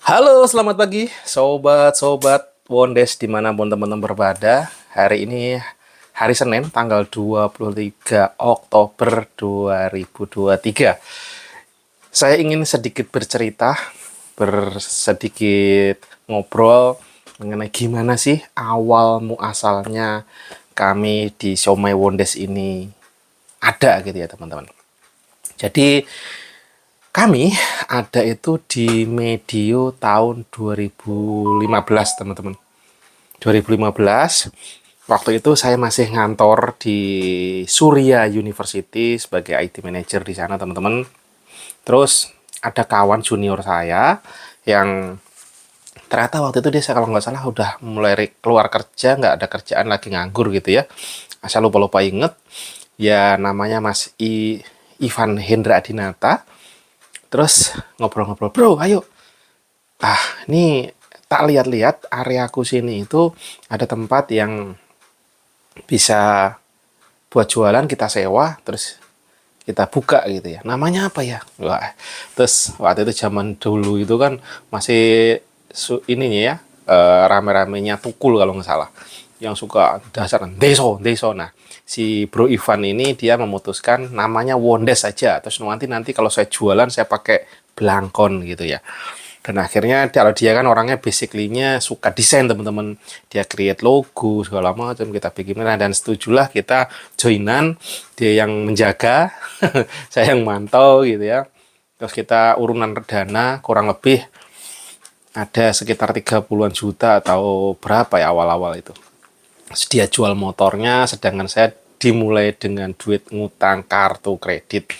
Halo, selamat pagi, sobat-sobat Wondes dimanapun teman-teman berada. Hari ini hari Senin, tanggal 23 Oktober 2023. Saya ingin sedikit bercerita, bersedikit ngobrol mengenai gimana sih awal muasalnya kami di Siomay Wondes ini ada gitu ya teman-teman. Jadi kami ada itu di medio tahun 2015, teman-teman. 2015, waktu itu saya masih ngantor di Surya University sebagai IT manager di sana, teman-teman. Terus ada kawan junior saya yang ternyata waktu itu dia kalau nggak salah udah mulai keluar kerja, nggak ada kerjaan lagi nganggur gitu ya. Asal lupa-lupa inget, ya namanya Mas Ivan Hendra Adinata. Terus ngobrol-ngobrol, bro, ayo. Ini tak lihat-lihat areaku sini itu ada tempat yang bisa buat jualan kita sewa, terus kita buka gitu ya. Namanya apa ya? Wah, terus waktu itu zaman dulu itu kan masih ininya ya, rame-ramenya Tukul kalau nggak salah. Yang suka dasar deso, deso. Nah, si Bro Ivan ini dia memutuskan namanya Wondes saja. Terus nanti kalau saya jualan saya pakai belangkon gitu ya. Dan akhirnya kalau dia kan orangnya basically-nya suka desain teman-teman. Dia create logo segala macam kita bikin dan setujulah kita joinan, dia yang menjaga, saya yang mantau gitu ya. Terus kita urunan dana kurang lebih ada sekitar 30-an juta atau berapa ya awal-awal itu. Terus dia jual motornya sedangkan saya dimulai dengan duit ngutang kartu kredit.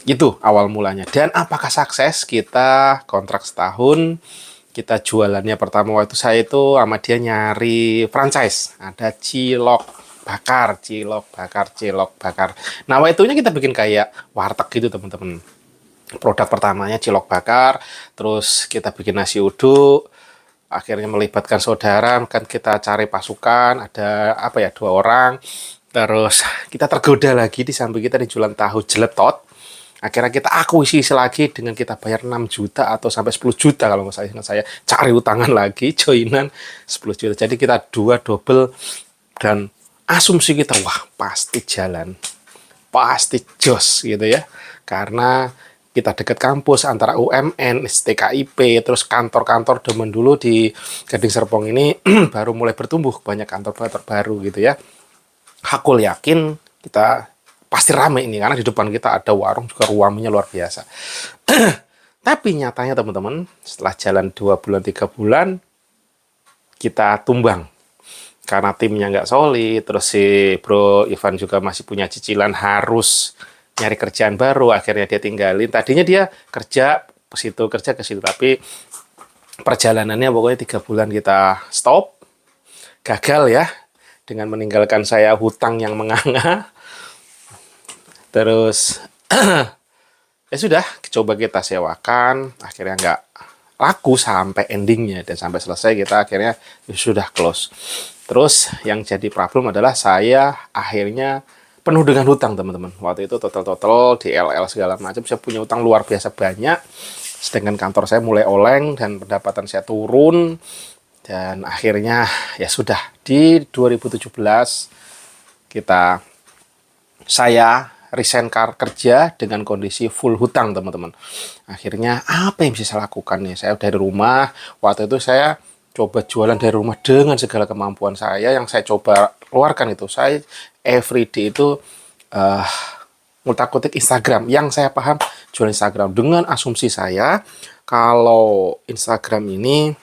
Itu awal mulanya. Dan apakah sukses? Kita kontrak setahun, kita jualannya pertama waktu saya itu sama dia nyari franchise. Ada cilok bakar, cilok bakar, cilok bakar. Nah, waktu itunya kita bikin kayak warteg gitu, teman-teman. Produk pertamanya cilok bakar, terus kita bikin nasi uduk, akhirnya melibatkan saudara, kan kita cari pasukan, ada apa ya, 2 orang. Terus kita tergoda lagi di samping kita dijualan tahu jeletot. Akhirnya kita akuisisi lagi dengan kita bayar 6 juta atau sampai 10 juta kalau nggak salah, saya cari utangan lagi, joinan 10 juta. Jadi kita dua double dan asumsi kita, wah pasti jalan, pasti jos gitu ya. Karena kita dekat kampus antara UMN, STKIP, terus kantor-kantor demen dulu di Gading Serpong ini baru mulai bertumbuh, banyak kantor-kantor baru gitu ya. Aku yakin kita pasti rame ini karena di depan kita ada warung juga ruamnya luar biasa. Tapi nyatanya teman-teman, setelah jalan 2 bulan 3 bulan kita tumbang karena timnya nggak solid. Terus si Bro Ivan juga masih punya cicilan harus nyari kerjaan baru. Akhirnya dia tinggalin. Tadinya dia kerja ke situ, kerja ke situ, tapi perjalanannya pokoknya 3 bulan kita stop, gagal ya, dengan meninggalkan saya hutang yang menganga. Terus ya sudah, coba kita sewakan, akhirnya nggak laku sampai endingnya dan sampai selesai kita akhirnya ya sudah close. Terus yang jadi problem adalah saya akhirnya penuh dengan hutang, teman-teman. Waktu itu total di LL segala macam saya punya hutang luar biasa banyak. Sedangkan kantor saya mulai oleng dan pendapatan saya turun, dan akhirnya ya sudah di 2017 kita saya resign kerja dengan kondisi full hutang, teman-teman. Akhirnya apa yang bisa saya lakukan nih? Saya dari rumah, waktu itu saya coba jualan dari rumah dengan segala kemampuan saya yang saya coba keluarkan itu. Saya everyday itu uh, ngutak-ngutik Instagram. Yang saya paham jual Instagram dengan asumsi saya kalau Instagram ini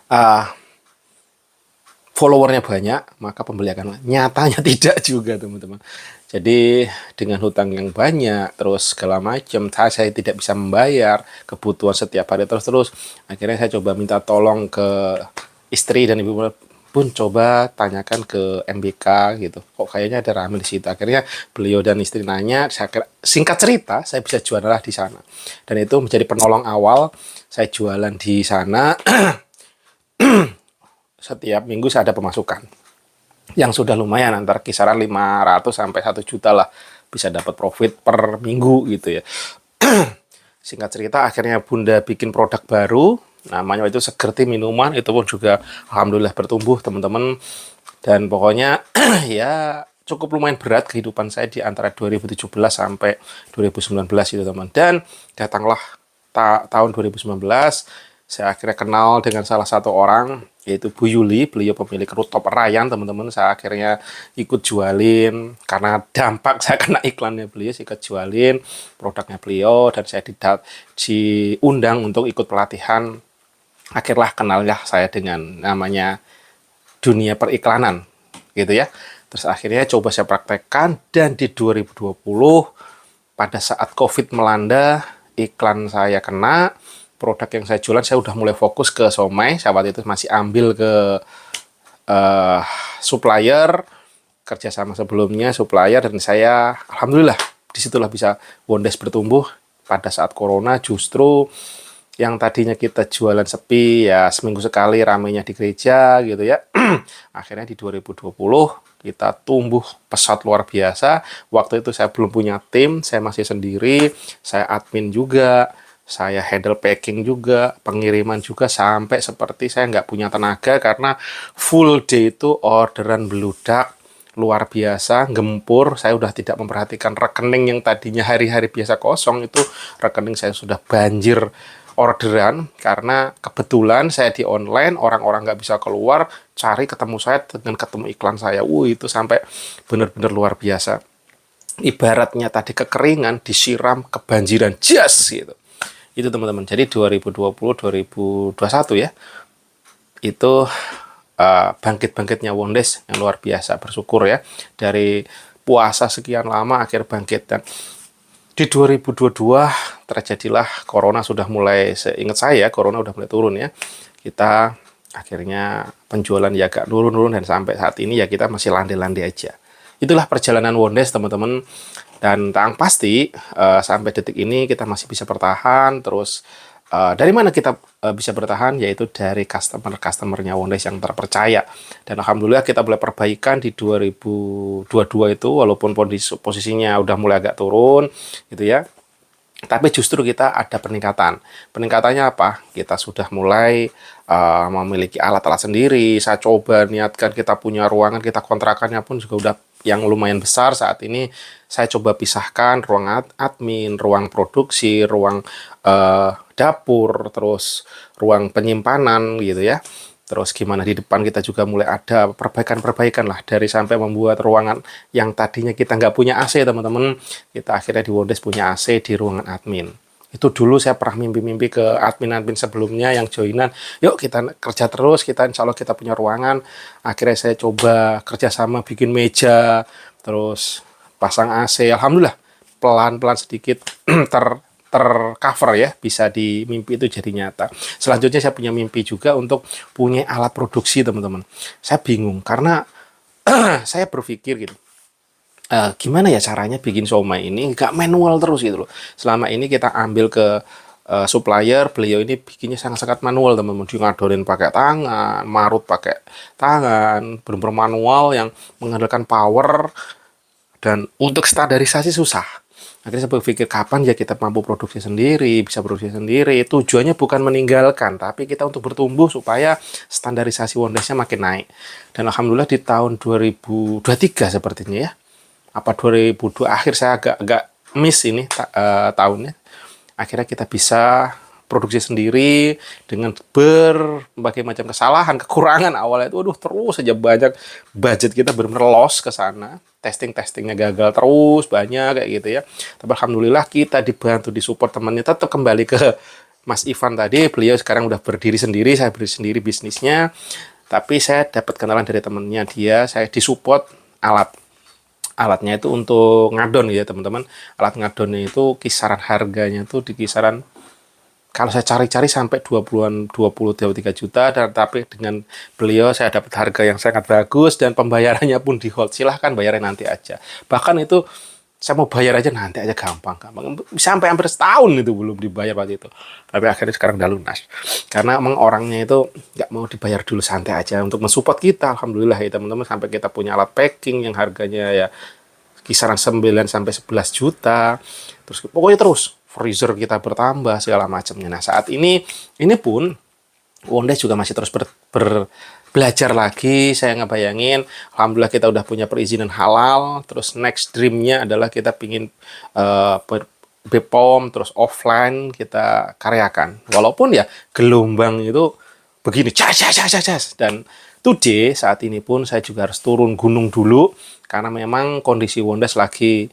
uh, followernya banyak, maka pembeli akan nyatanya tidak juga, teman-teman. Jadi dengan hutang yang banyak, terus segala macam, saya tidak bisa membayar kebutuhan setiap hari terus. Akhirnya saya coba minta tolong ke istri dan ibu, pun coba tanyakan ke MBK gitu. Kok kayaknya ada rame di situ. Akhirnya beliau dan istri nanya, singkat cerita, saya bisa jualan di sana. Dan itu menjadi penolong awal saya jualan di sana. Setiap minggu saya ada pemasukan yang sudah lumayan, antara kisaran 500 sampai 1 juta lah, bisa dapat profit per minggu gitu ya. Singkat cerita, akhirnya Bunda bikin produk baru, namanya itu Segerti Minuman, itu pun juga alhamdulillah bertumbuh teman-teman. Dan pokoknya ya cukup lumayan berat kehidupan saya di antara 2017 sampai 2019 itu teman. Dan datanglah tahun 2019, saya akhirnya kenal dengan salah satu orang, yaitu Bu Yuli, beliau pemilik Rooftop Rayan, teman-teman. Saya akhirnya ikut jualin, karena dampak saya kena iklannya beliau, saya ikut jualin produknya beliau, dan saya diundang untuk ikut pelatihan. Akhirnya kenal ya saya dengan namanya dunia periklanan, gitu ya. Terus akhirnya coba saya praktekkan, dan di 2020, pada saat COVID melanda, iklan saya kena, produk yang saya jualan, saya udah mulai fokus ke somai. Saya waktu itu masih ambil ke uh, supplier, kerjasama sebelumnya supplier, dan saya alhamdulillah disitulah bisa Wondes bertumbuh. Pada saat corona justru yang tadinya kita jualan sepi ya seminggu sekali ramainya di gereja gitu ya, akhirnya di 2020 kita tumbuh pesat luar biasa. Waktu itu saya belum punya tim, saya masih sendiri, saya admin juga, saya handle packing juga, pengiriman juga, sampai seperti saya nggak punya tenaga karena full day itu orderan beludak luar biasa, gempur. Saya udah tidak memperhatikan rekening yang tadinya hari-hari biasa kosong, itu rekening saya sudah banjir orderan, karena kebetulan saya di online, orang-orang nggak bisa keluar, cari ketemu saya dengan ketemu iklan saya. Itu sampai benar-benar luar biasa. Ibaratnya tadi kekeringan disiram kebanjiran, jas gitu. Itu teman-teman. Jadi 2020, 2021 ya, itu bangkit-bangkitnya Wondes yang luar biasa. Bersyukur ya, dari puasa sekian lama akhir bangkit. Dan di 2022 terjadilah corona, sudah mulai, seingat saya corona udah mulai turun ya. Kita akhirnya penjualan ya agak turun-turun, dan sampai saat ini ya kita masih landai-landai aja. Itulah perjalanan Wondes teman-teman. Dan tak pasti sampai detik ini kita masih bisa bertahan. Terus dari mana kita bisa bertahan? Yaitu dari customer-customernya Wondes yang terpercaya. Dan alhamdulillah kita mulai perbaikan di 2022 itu, walaupun posisinya udah mulai agak turun gitu ya. Tapi justru kita ada peningkatan. Peningkatannya apa? Kita sudah mulai memiliki alat-alat sendiri. Saya coba niatkan, kita punya ruangan, kita kontrakannya pun juga udah yang lumayan besar saat ini. Saya coba pisahkan ruang admin, ruang produksi, ruang dapur, terus ruang penyimpanan gitu ya. Terus gimana di depan kita juga mulai ada perbaikan-perbaikan lah, dari sampai membuat ruangan yang tadinya kita nggak punya AC teman-teman, kita akhirnya di Wondes punya AC di ruangan admin. Itu dulu saya pernah mimpi-mimpi ke admin-admin sebelumnya yang joinan, yuk kita kerja terus, kita insya Allah kita punya ruangan. Akhirnya saya coba kerjasama bikin meja, terus pasang AC, alhamdulillah pelan-pelan sedikit tercover ya, bisa di mimpi itu jadi nyata. Selanjutnya saya punya mimpi juga untuk punya alat produksi teman-teman. Saya bingung karena saya berpikir gitu, gimana ya caranya bikin somai ini nggak manual terus gitu loh. Selama ini kita ambil ke supplier, beliau ini bikinnya sangat-sangat manual teman-teman. Dia ngadorin pakai tangan, marut pakai tangan, benar-benar manual yang mengandalkan power, dan untuk standarisasi susah. Akhirnya saya berpikir kapan ya kita mampu produksi sendiri, bisa produksi sendiri. Tujuannya bukan meninggalkan, tapi kita untuk bertumbuh supaya standarisasi Wondesnya makin naik. Dan alhamdulillah di tahun 2023 sepertinya ya, apa 2002 akhir, saya agak miss ini tahunnya. Akhirnya kita bisa produksi sendiri dengan berbagai macam kesalahan, kekurangan awalnya itu, aduh terus saja banyak budget kita benar-benar loss ke sana. Testingnya gagal terus banyak kayak gitu ya. Tapi alhamdulillah kita dibantu, disupport temannya, tetap kembali ke Mas Ivan tadi. Beliau sekarang udah berdiri sendiri, saya berdiri sendiri bisnisnya. Tapi saya dapat kenalan dari temannya dia, saya disupport alatnya itu untuk ngadon ya teman-teman. Alat ngadonnya itu kisaran harganya tuh di kisaran, kalau saya cari-cari sampai 23 juta, dan tapi dengan beliau saya dapat harga yang sangat bagus, dan pembayarannya pun di hold, silahkan bayarnya nanti aja. Bahkan itu saya mau bayar aja nanti aja, gampang. Sampai hampir setahun itu belum dibayar waktu itu. Tapi akhirnya sekarang udah lunas. Karena emang orangnya itu nggak mau dibayar dulu, santai aja untuk mensupport kita. Alhamdulillah ya teman-teman, sampai kita punya alat packing yang harganya ya kisaran 9 sampai 11 juta. Terus pokoknya terus freezer kita bertambah segala macamnya. Nah, saat ini pun Wondes juga masih terus belajar lagi. Saya ngebayangin, alhamdulillah kita udah punya perizinan halal. Terus next dream-nya adalah kita pingin BPOM, terus offline kita karyakan. Walaupun ya gelombang itu begini, cas. Dan today, saat ini pun saya juga harus turun gunung dulu, karena memang kondisi Wondes lagi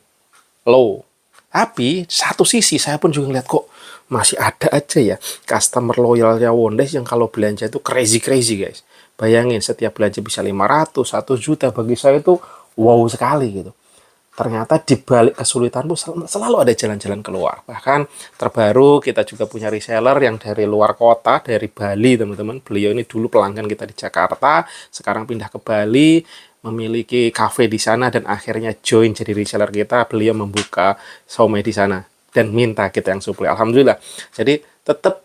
low. Tapi satu sisi saya pun juga ngeliat kok masih ada aja ya customer loyalnya Wondes yang kalau belanja itu crazy guys. Bayangin setiap belanja bisa 500, 1 juta, bagi saya itu wow sekali gitu. Ternyata di balik kesulitan pun selalu ada jalan-jalan keluar. Bahkan terbaru kita juga punya reseller yang dari luar kota, dari Bali teman-teman. Beliau ini dulu pelanggan kita di Jakarta, sekarang pindah ke Bali, memiliki cafe di sana dan akhirnya join jadi reseller kita. Beliau membuka somai di sana dan minta kita yang supply. Alhamdulillah. Jadi tetap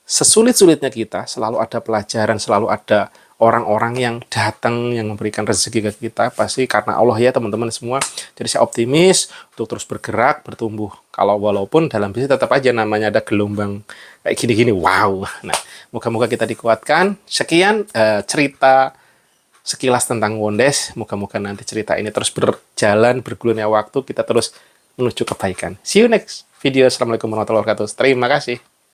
sesulit-sulitnya kita selalu ada pelajaran, selalu ada orang-orang yang datang yang memberikan rezeki ke kita, pasti karena Allah ya teman-teman semua. Jadi saya optimis untuk terus bergerak, bertumbuh. Kalau walaupun dalam bisnis tetap aja namanya ada gelombang kayak gini-gini, wow. Nah, moga-moga kita dikuatkan. Sekian cerita sekilas tentang Wondes. Moga-moga nanti cerita ini terus berjalan, bergulirnya waktu, kita terus menuju kebaikan. See you next video. Assalamualaikum warahmatullahi wabarakatuh. Terima kasih.